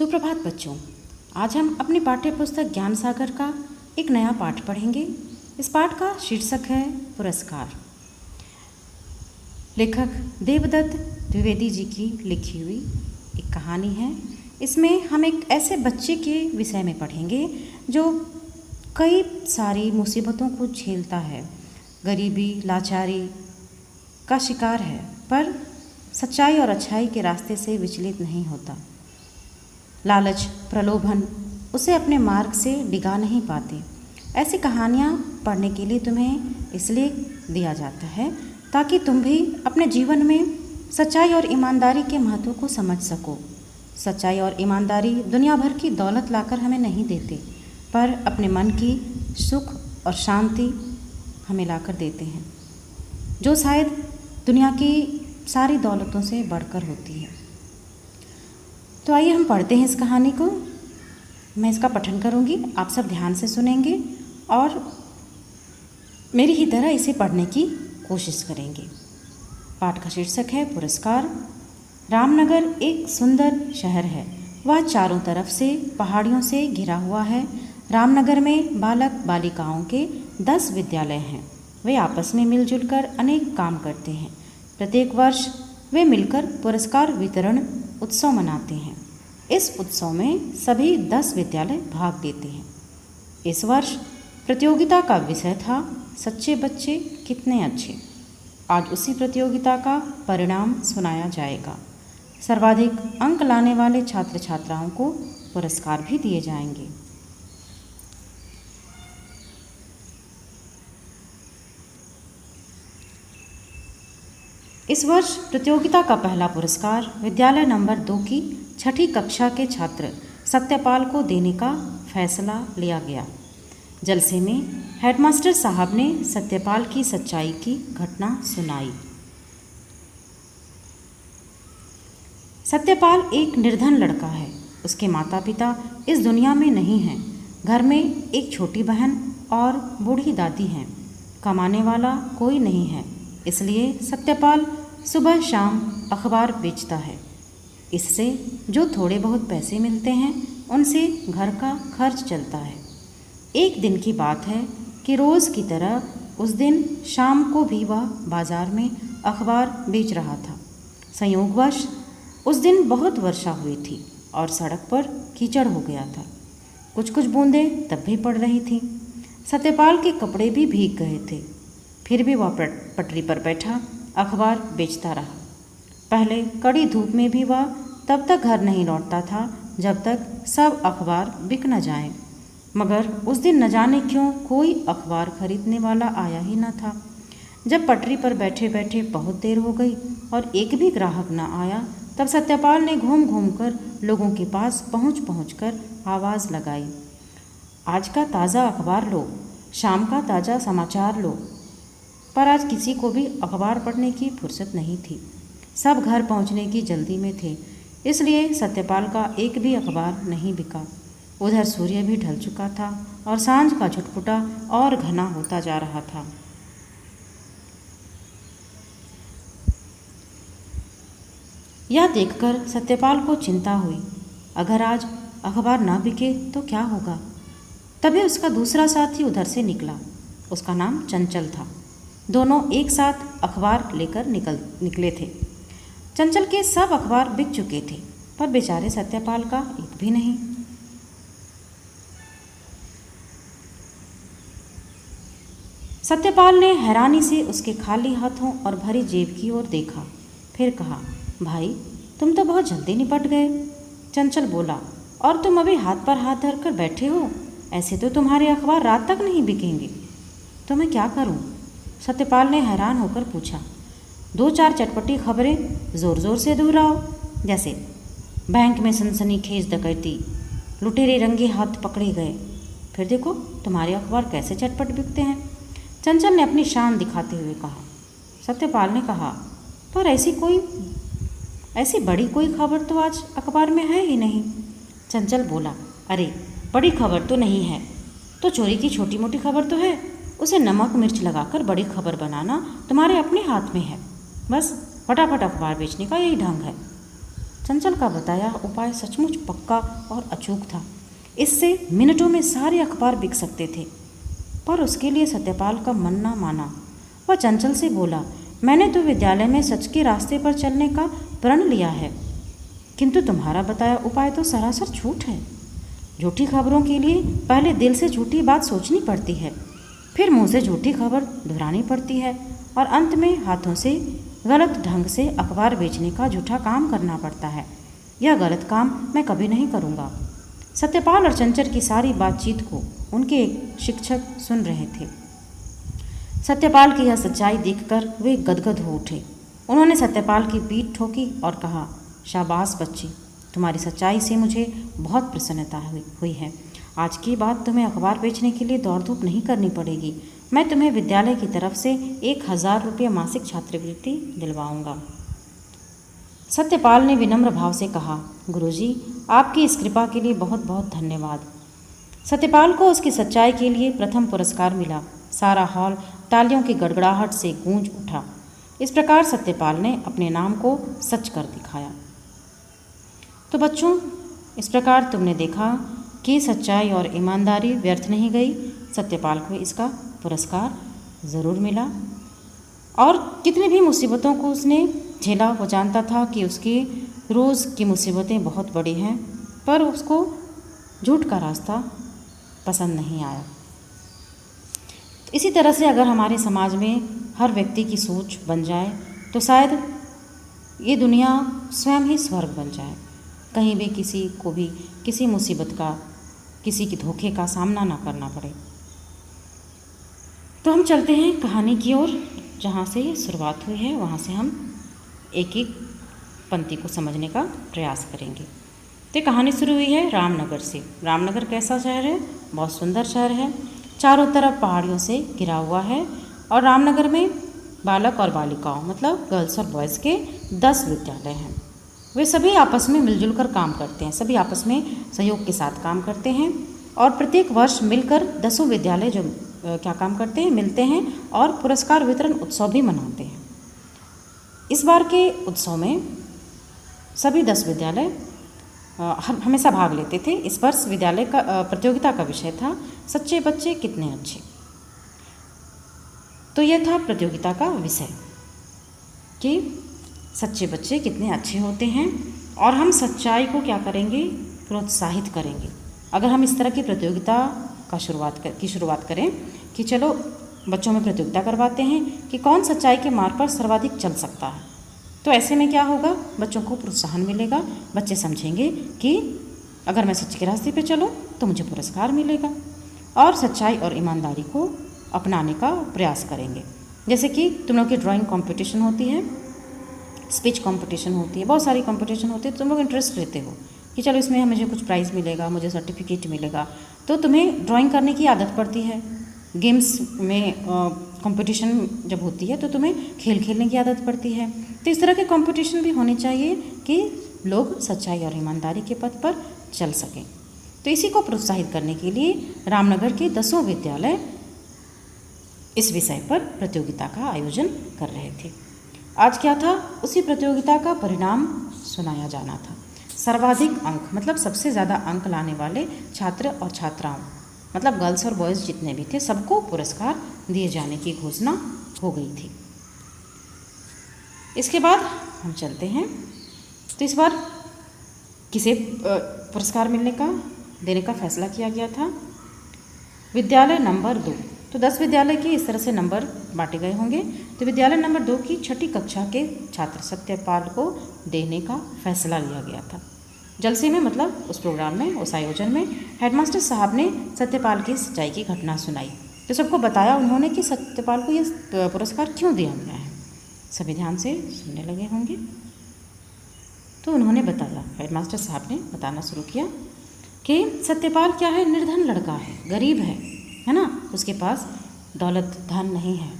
सुप्रभात बच्चों। आज हम अपनी पाठ्य पुस्तक ज्ञान सागर का एक नया पाठ पढ़ेंगे। इस पाठ का शीर्षक है पुरस्कार। लेखक देवदत्त द्विवेदी जी की लिखी हुई एक कहानी है। इसमें हम एक ऐसे बच्चे के विषय में पढ़ेंगे जो कई सारी मुसीबतों को झेलता है, गरीबी लाचारी का शिकार है, पर सच्चाई और अच्छाई के रास्ते से विचलित नहीं होता। लालच प्रलोभन उसे अपने मार्ग से डिगा नहीं पाते। ऐसी कहानियाँ पढ़ने के लिए तुम्हें इसलिए दिया जाता है ताकि तुम भी अपने जीवन में सच्चाई और ईमानदारी के महत्व को समझ सको। सच्चाई और ईमानदारी दुनिया भर की दौलत लाकर हमें नहीं देते, पर अपने मन की सुख और शांति हमें लाकर देते हैं, जो शायद दुनिया की सारी दौलतों से बढ़कर होती है। तो आइए हम पढ़ते हैं इस कहानी को। मैं इसका पठन करूंगी, आप सब ध्यान से सुनेंगे और मेरी ही तरह इसे पढ़ने की कोशिश करेंगे। पाठ का शीर्षक है पुरस्कार। रामनगर एक सुंदर शहर है। वह चारों तरफ से पहाड़ियों से घिरा हुआ है। रामनगर में बालक बालिकाओं के 10 विद्यालय हैं। वे आपस में मिलजुल कर अनेक काम करते हैं। प्रत्येक वर्ष वे मिलकर पुरस्कार वितरण उत्सव मनाते हैं। इस उत्सव में सभी 10 विद्यालय भाग लेते हैं। इस वर्ष प्रतियोगिता का विषय था सच्चे बच्चे कितने अच्छे। आज उसी प्रतियोगिता का परिणाम सुनाया जाएगा। सर्वाधिक अंक लाने वाले छात्र छात्राओं को पुरस्कार भी दिए जाएंगे। इस वर्ष प्रतियोगिता का पहला पुरस्कार विद्यालय नंबर 2 की 6ठी कक्षा के छात्र सत्यपाल को देने का फैसला लिया गया। जलसे में हेडमास्टर साहब ने सत्यपाल की सच्चाई की घटना सुनाई। सत्यपाल एक निर्धन लड़का है। उसके माता पिता इस दुनिया में नहीं हैं। घर में एक छोटी बहन और बूढ़ी दादी हैं। कमाने वाला कोई नहीं है, इसलिए सत्यपाल सुबह शाम अखबार बेचता है। इससे जो थोड़े बहुत पैसे मिलते हैं उनसे घर का खर्च चलता है। एक दिन की बात है कि रोज़ की तरह उस दिन शाम को भी वह बाज़ार में अखबार बेच रहा था। संयोगवश उस दिन बहुत वर्षा हुई थी और सड़क पर कीचड़ हो गया था। कुछ कुछ बूंदें तब भी पड़ रही थीं। सत्यपाल के कपड़े भी भीग गए थे, फिर भी वह पटरी पर बैठा अखबार बेचता रहा। पहले कड़ी धूप में भी वह तब तक घर नहीं लौटता था जब तक सब अखबार बिक न जाए। मगर उस दिन न जाने क्यों कोई अखबार खरीदने वाला आया ही न था। जब पटरी पर बैठे बैठे बहुत देर हो गई और एक भी ग्राहक न आया, तब सत्यपाल ने घूम घूम कर लोगों के पास पहुँच कर आवाज़ लगाई, आज का ताज़ा अखबार लो, शाम का ताज़ा समाचार लो। पर आज किसी को भी अखबार पढ़ने की फुर्सत नहीं थी। सब घर पहुंचने की जल्दी में थे, इसलिए सत्यपाल का एक भी अखबार नहीं बिका। उधर सूर्य भी ढल चुका था और सांझ का झुटपुटा और घना होता जा रहा था। यह देखकर सत्यपाल को चिंता हुई, अगर आज अखबार ना बिके तो क्या होगा। तभी उसका दूसरा साथी उधर से निकला। उसका नाम चंचल था। दोनों एक साथ अखबार लेकर निकले थे। चंचल के सब अखबार बिक चुके थे, पर बेचारे सत्यपाल का एक भी नहीं। सत्यपाल ने हैरानी से उसके खाली हाथों और भरी जेब की ओर देखा, फिर कहा, भाई तुम तो बहुत जल्दी निपट गए। चंचल बोला, और तुम अभी हाथ पर हाथ धरकर बैठे हो। ऐसे तो तुम्हारे अखबार रात तक नहीं बिकेंगे। तो मैं क्या करूं? सत्यपाल ने हैरान होकर पूछा। 2-4 चटपटी खबरें ज़ोर ज़ोर से दोहराओ, जैसे बैंक में सनसनीखेज डकैती, लुटेरे रंगे हाथ पकड़े गए। फिर देखो तुम्हारे अखबार कैसे चटपट बिकते हैं। चंचल ने अपनी शान दिखाते हुए कहा। सत्यपाल ने कहा, पर ऐसी बड़ी कोई खबर तो आज अखबार में है ही नहीं। चंचल बोला, अरे बड़ी खबर तो नहीं है तो चोरी की छोटी मोटी खबर तो है। उसे नमक मिर्च लगाकर बड़ी खबर बनाना तुम्हारे अपने हाथ में है। बस फटाफट अखबार बेचने का यही ढंग है। चंचल का बताया उपाय सचमुच पक्का और अचूक था। इससे मिनटों में सारे अखबार बिक सकते थे। पर उसके लिए सत्यपाल का मन ना माना। वह चंचल से बोला, मैंने तो विद्यालय में सच के रास्ते पर चलने का प्रण लिया है, किंतु तुम्हारा बताया उपाय तो सरासर झूठ है। झूठी खबरों के लिए पहले दिल से झूठी बात सोचनी पड़ती है, फिर मुंह से झूठी खबर दोहरानी पड़ती है और अंत में हाथों से गलत ढंग से अखबार बेचने का झूठा काम करना पड़ता है। यह गलत काम मैं कभी नहीं करूँगा। सत्यपाल और चंचल की सारी बातचीत को उनके एक शिक्षक सुन रहे थे। सत्यपाल की यह सच्चाई देखकर वे गदगद हो उठे। उन्होंने सत्यपाल की पीठ ठोकी और कहा, शाबाश बच्ची, तुम्हारी सच्चाई से मुझे बहुत प्रसन्नता हुई है। आज के बाद तुम्हें अखबार बेचने के लिए दौड़ धूप नहीं करनी पड़ेगी। मैं तुम्हें विद्यालय की तरफ से 1000 रुपये मासिक छात्रवृत्ति दिलवाऊंगा। सत्यपाल ने विनम्र भाव से कहा, गुरुजी, आपकी इस कृपा के लिए बहुत बहुत धन्यवाद। सत्यपाल को उसकी सच्चाई के लिए प्रथम पुरस्कार मिला। सारा हॉल तालियों की गड़गड़ाहट से गूंज उठा। इस प्रकार सत्यपाल ने अपने नाम को सच कर दिखाया। तो बच्चों, इस प्रकार तुमने देखा कि सच्चाई और ईमानदारी व्यर्थ नहीं गई। सत्यपाल को इसका पुरस्कार ज़रूर मिला और कितनी भी मुसीबतों को उसने झेला। वो जानता था कि उसकी रोज़ की मुसीबतें बहुत बड़ी हैं, पर उसको झूठ का रास्ता पसंद नहीं आया। इसी तरह से अगर हमारे समाज में हर व्यक्ति की सोच बन जाए तो शायद ये दुनिया स्वयं ही स्वर्ग बन जाए। कहीं भी किसी को भी किसी मुसीबत का, किसी की धोखे का सामना ना करना पड़े। तो हम चलते हैं कहानी की ओर, जहाँ से ये शुरुआत हुई है वहाँ से हम एक एक पंक्ति को समझने का प्रयास करेंगे। तो कहानी शुरू हुई है रामनगर से। रामनगर कैसा शहर है? बहुत सुंदर शहर है। चारों तरफ पहाड़ियों से घिरा हुआ है और रामनगर में बालक और बालिकाओं मतलब गर्ल्स और बॉयज़ के 10 विद्यालय हैं। वे सभी आपस में मिलजुल कर काम करते हैं, सभी आपस में सहयोग के साथ काम करते हैं और प्रत्येक वर्ष मिलकर 10 विद्यालय जो क्या काम करते हैं, मिलते हैं और पुरस्कार वितरण उत्सव भी मनाते हैं। इस बार के उत्सव में सभी 10 विद्यालय हमेशा भाग लेते थे। इस वर्ष विद्यालय का प्रतियोगिता का विषय था सच्चे बच्चे कितने अच्छे। तो यह था प्रतियोगिता का विषय कि सच्चे बच्चे कितने अच्छे होते हैं और हम सच्चाई को क्या करेंगे, प्रोत्साहित करेंगे। अगर हम इस तरह की प्रतियोगिता की शुरुआत करें कि चलो बच्चों में प्रतियोगिता करवाते हैं कि कौन सच्चाई के मार्ग पर सर्वाधिक चल सकता है, तो ऐसे में क्या होगा, बच्चों को प्रोत्साहन मिलेगा। बच्चे समझेंगे कि अगर मैं सच के रास्ते पे चलूँ तो मुझे पुरस्कार मिलेगा और सच्चाई और ईमानदारी को अपनाने का प्रयास करेंगे। जैसे कि तुम लोग की ड्राइंग कंपटीशन होती है, स्पीच कंपटीशन होती है, बहुत सारी कंपटीशन होती है। तुम लोग इंटरेस्ट लेते हो कि चलो इसमें मुझे कुछ प्राइज़ मिलेगा, मुझे सर्टिफिकेट मिलेगा, तो तुम्हें ड्राइंग करने की आदत पड़ती है। गेम्स में कंपटीशन जब होती है तो तुम्हें खेल खेलने की आदत पड़ती है। तो इस तरह के कंपटीशन भी होने चाहिए कि लोग सच्चाई और ईमानदारी के पथ पर चल सकें। तो इसी को प्रोत्साहित करने के लिए रामनगर के 10 विद्यालय इस विषय पर प्रतियोगिता का आयोजन कर रहे थे। आज क्या था, उसी प्रतियोगिता का परिणाम सुनाया जाना था। सर्वाधिक अंक मतलब सबसे ज़्यादा अंक लाने वाले छात्र और छात्राओं मतलब गर्ल्स और बॉयज़ जितने भी थे सबको पुरस्कार दिए जाने की घोषणा हो गई थी। इसके बाद हम चलते हैं। तो इस बार किसे पुरस्कार देने का फैसला किया गया था? विद्यालय नंबर 2। तो 10 विद्यालय के इस तरह से नंबर बांटे गए होंगे। तो विद्यालय नंबर 2 की 6ठी कक्षा के छात्र सत्यपाल को देने का फैसला लिया गया था। जलसे में मतलब उस प्रोग्राम में, उस आयोजन में हेडमास्टर साहब ने सत्यपाल की सच्चाई की घटना सुनाई। तो सबको बताया उन्होंने कि सत्यपाल को यह पुरस्कार क्यों दिया गया है। सभी ध्यान से सुनने लगे होंगे। तो उन्होंने बताया, हेडमास्टर साहब ने बताना शुरू किया कि सत्यपाल क्या है, निर्धन लड़का है, गरीब है ना, उसके पास दौलत धन नहीं है।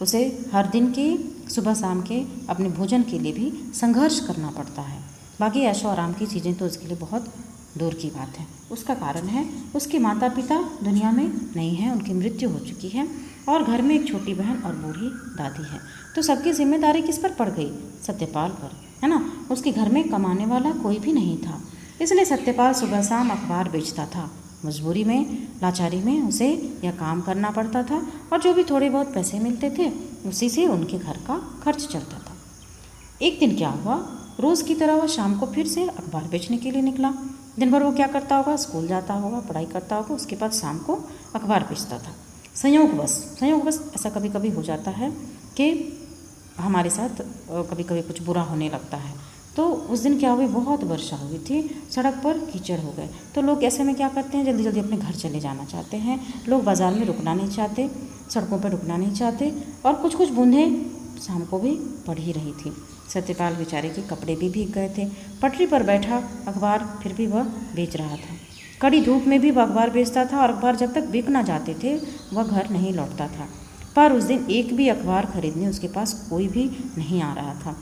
उसे हर दिन के सुबह शाम के अपने भोजन के लिए भी संघर्ष करना पड़ता है। बाकी ऐशो आराम की चीज़ें तो उसके लिए बहुत दूर की बात है। उसका कारण है उसके माता पिता दुनिया में नहीं हैं, उनकी मृत्यु हो चुकी है और घर में एक छोटी बहन और बूढ़ी दादी है। तो सबकी जिम्मेदारी किस पर पड़ गई? सत्यपाल पर, है ना। उसके घर में कमाने वाला कोई भी नहीं था, इसलिए सत्यपाल सुबह शाम अखबार बेचता था। मजबूरी में, लाचारी में उसे यह काम करना पड़ता था और जो भी थोड़े बहुत पैसे मिलते थे उसी से उनके घर का खर्च चलता था। एक दिन क्या हुआ, रोज़ की तरह वह शाम को फिर से अखबार बेचने के लिए निकला। दिन भर वो क्या करता होगा, स्कूल जाता होगा, पढ़ाई करता होगा, उसके बाद शाम को अखबार बेचता था। संयोगवश ऐसा कभी कभी हो जाता है कि हमारे साथ कभी कभी कुछ बुरा होने लगता है। तो उस दिन क्या हुई, बहुत वर्षा हुई थी, सड़क पर कीचड़ हो गए। तो लोग ऐसे में क्या करते हैं, जल्दी जल्दी अपने घर चले जाना चाहते हैं। लोग बाज़ार में रुकना नहीं चाहते, सड़कों पर रुकना नहीं चाहते, और कुछ कुछ बूंदें शाम को भी पड़ ही रही थी। सत्यपाल बेचारे के कपड़े भी भीग गए थे। पटरी पर बैठा अखबार फिर भी वह बेच रहा था। कड़ी धूप में भी वह अखबार बेचता था और अखबार जब तक बिक ना जाते थे वह घर नहीं लौटता था। पर उस दिन एक भी अखबार खरीदने उसके पास कोई भी नहीं आ रहा था।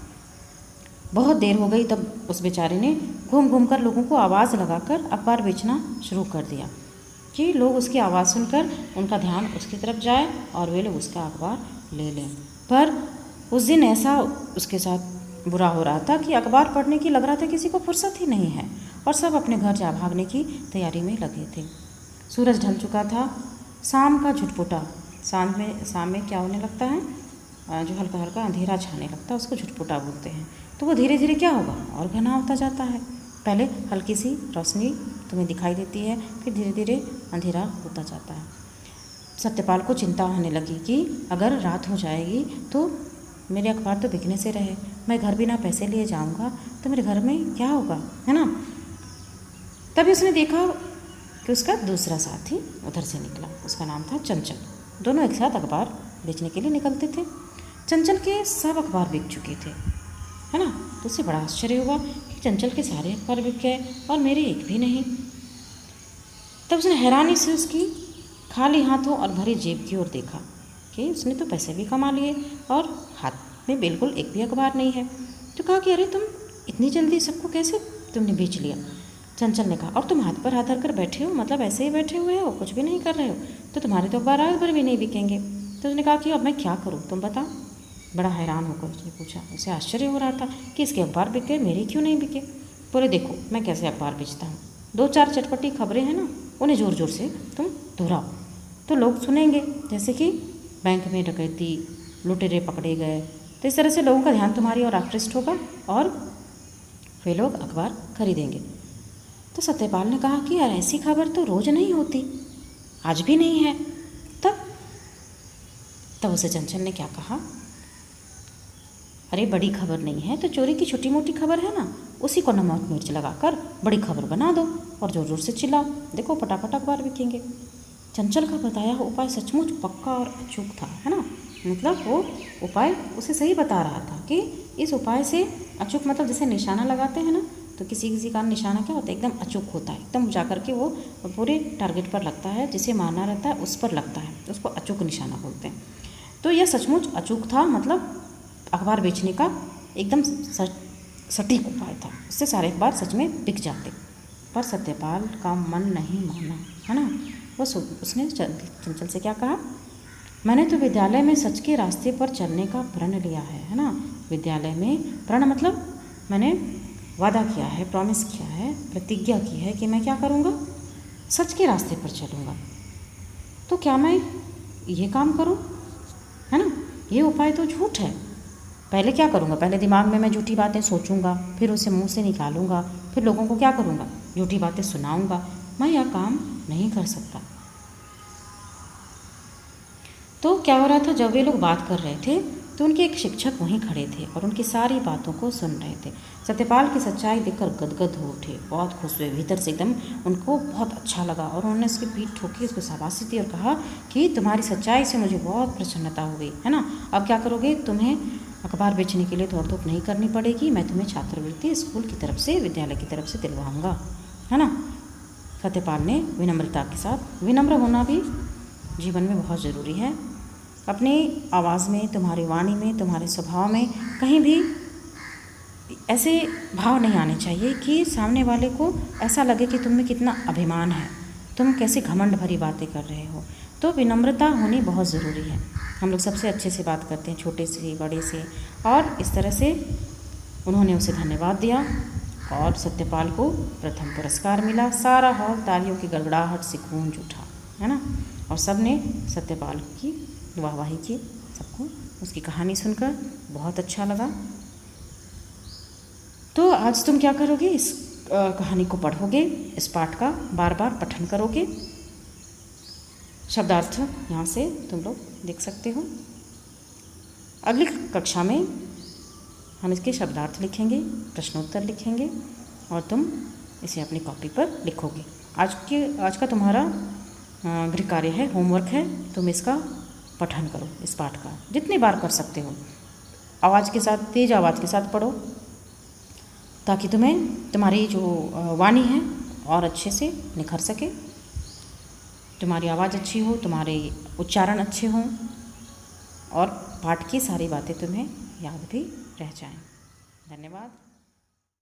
बहुत देर हो गई, तब उस बेचारे ने घूम घूम कर लोगों को आवाज़ लगाकर अखबार बेचना शुरू कर दिया कि लोग उसकी आवाज़ सुनकर उनका ध्यान उसकी तरफ जाए और वे लोग उसका अखबार ले लें। पर उस दिन ऐसा उसके साथ बुरा हो रहा था कि अखबार पढ़ने की लग रहा था किसी को फुर्सत ही नहीं है और सब अपने घर जा भागने की तैयारी में लगे थे। सूरज ढल चुका था, शाम का झुटपुटा, शाम में क्या होने लगता है, जो हल्का हल्का अंधेरा छाने लगता है उसको झुटपुटा बोलते हैं। तो वो धीरे धीरे क्या होगा, और घना होता जाता है। पहले हल्की सी रोशनी तुम्हें दिखाई देती है, फिर धीरे धीरे अंधेरा होता जाता है। सत्यपाल को चिंता होने लगी कि अगर रात हो जाएगी तो मेरे अखबार तो बिकने से रहे, मैं घर बिना पैसे लिए जाऊंगा तो मेरे घर में क्या होगा, है ना। तभी उसने देखा कि उसका दूसरा साथी उधर से निकला। उसका नाम था चंचल। दोनों एक साथ अखबार बेचने के लिए निकलते थे। चंचल के सब अखबार बिक चुके थे, है ना। तो उसे बड़ा आश्चर्य हुआ कि चंचल के सारे अखबार बिक गए और मेरे एक भी नहीं। तब उसने हैरानी से उसकी खाली हाथों और भरी जेब की ओर देखा कि उसने तो पैसे भी कमा लिए और हाथ में बिल्कुल एक भी अखबार नहीं है। तो कहा कि अरे तुम इतनी जल्दी सबको कैसे तुमने बेच लिया। चंचल ने कहा, और तुम हाथ पर हाथ धर कर बैठे हो, मतलब ऐसे ही बैठे हुए हो, कुछ भी नहीं कर रहे हो, तो तुम्हारे तो अखबार आज भर भी नहीं बिकेंगे। तो उसने कहा कि अब मैं क्या करूँ, तुम बताओ। बड़ा हैरान होकर उसने पूछा। उसे आश्चर्य हो रहा था कि इसके अखबार बिक गए, मेरे क्यों नहीं बिके। बोले, देखो मैं कैसे अखबार बेचता हूँ, 2-4 चटपटी खबरें हैं ना, उन्हें ज़ोर ज़ोर से तुम दोहराओ तो लोग सुनेंगे। जैसे कि बैंक में डकैती, लुटेरे पकड़े गए, तो इस तरह से लोगों का ध्यान तुम्हारी ओर आकृष्ट होगा और वे लोग अखबार खरीदेंगे। तो सत्यपाल ने कहा कि यार ऐसी खबर तो रोज़ नहीं होती, आज भी नहीं है। तब उसे चंचल ने क्या कहा, अरे बड़ी खबर नहीं है तो चोरी की छोटी मोटी खबर है ना, उसी को नमक मिर्च लगाकर बड़ी खबर बना दो और ज़ोर ज़ोर से चिल्लाओ, देखो फटाफट अखबार बिकेंगे। चंचल का बताया उपाय सचमुच पक्का और अचूक था, है ना। मतलब वो उपाय उसे सही बता रहा था कि इस उपाय से अचूक, मतलब जैसे निशाना लगाते हैं ना, तो किसी किसी का निशाना क्या होता है, एकदम अचूक होता है, एकदम जा करके वो पूरे टारगेट पर लगता है, जिसे मारना रहता है उस पर लगता है, उसको अचूक निशाना बोलते हैं। तो यह सचमुच अचूक था, मतलब अखबार बेचने का एकदम सटीक उपाय था, उससे सारे अखबार सच में बिक जाते। पर सत्यपाल का मन नहीं माना, है ना। उसने चंचल से क्या कहा, मैंने तो विद्यालय में सच के रास्ते पर चलने का प्रण लिया है ना। विद्यालय में प्रण मतलब मैंने वादा किया है, प्रॉमिस किया है, प्रतिज्ञा की है कि मैं क्या करूँगा, सच के रास्ते पर चलूँगा। तो क्या मैं ये काम करूँ, है ना। ये उपाय तो झूठ है। पहले क्या करूँगा, पहले दिमाग में मैं झूठी बातें सोचूंगा, फिर उसे मुंह से निकालूंगा, फिर लोगों को क्या करूँगा, झूठी बातें सुनाऊंगा। मैं यह काम नहीं कर सकता। तो क्या हो रहा था, जब वे लोग बात कर रहे थे तो उनके एक शिक्षक वहीं खड़े थे और उनकी सारी बातों को सुन रहे थे। सत्यपाल की सच्चाई देखकर गदगद हो उठे, बहुत खुश हुए, भीतर से एकदम उनको बहुत अच्छा लगा और उन्होंने उसकी पीठ ठोकी, उसको शाबाशी दी और कहा कि तुम्हारी सच्चाई से मुझे बहुत प्रसन्नता हो गई, है ना। अब क्या करोगे, तुम्हें अखबार बेचने के लिए दौड़ धूप नहीं करनी पड़ेगी, मैं तुम्हें छात्रवृत्ति स्कूल की तरफ से, विद्यालय की तरफ से दिलवाऊँगा, है ना। सत्यपाल ने विनम्रता के साथ, विनम्र होना भी जीवन में बहुत ज़रूरी है। अपनी आवाज़ में, तुम्हारी वाणी में, तुम्हारे स्वभाव में कहीं भी ऐसे भाव नहीं आने चाहिए कि सामने वाले को ऐसा लगे कि तुम में कितना अभिमान है, तुम कैसे घमंड भरी बातें कर रहे हो। तो विनम्रता होनी बहुत ज़रूरी है। हम लोग सबसे अच्छे से बात करते हैं, छोटे से बड़े से, और इस तरह से उन्होंने उसे धन्यवाद दिया और सत्यपाल को प्रथम पुरस्कार मिला। सारा हॉल तालियों की गड़गड़ाहट से गूंज उठा, है ना। और सब ने सत्यपाल की वाहवाही की। सबको उसकी कहानी सुनकर बहुत अच्छा लगा। तो आज तुम क्या करोगे, इस कहानी को पढ़ोगे, इस पाठ का बार बार पठन करोगे। शब्दार्थ यहाँ से तुम लोग देख सकते हो। अगली कक्षा में हम इसके शब्दार्थ लिखेंगे, प्रश्नोत्तर लिखेंगे और तुम इसे अपनी कॉपी पर लिखोगे। आज का तुम्हारा गृह कार्य है, होमवर्क है। तुम इसका पठन करो, इस पाठ का जितनी बार कर सकते हो। आवाज़ के साथ, तेज़ आवाज़ के साथ पढ़ो ताकि तुम्हारी जो वाणी है और अच्छे से निखर सके, तुम्हारी आवाज़ अच्छी हो, तुम्हारे उच्चारण अच्छे हों और पाठ की सारी बातें तुम्हें याद भी रह जाएं। धन्यवाद।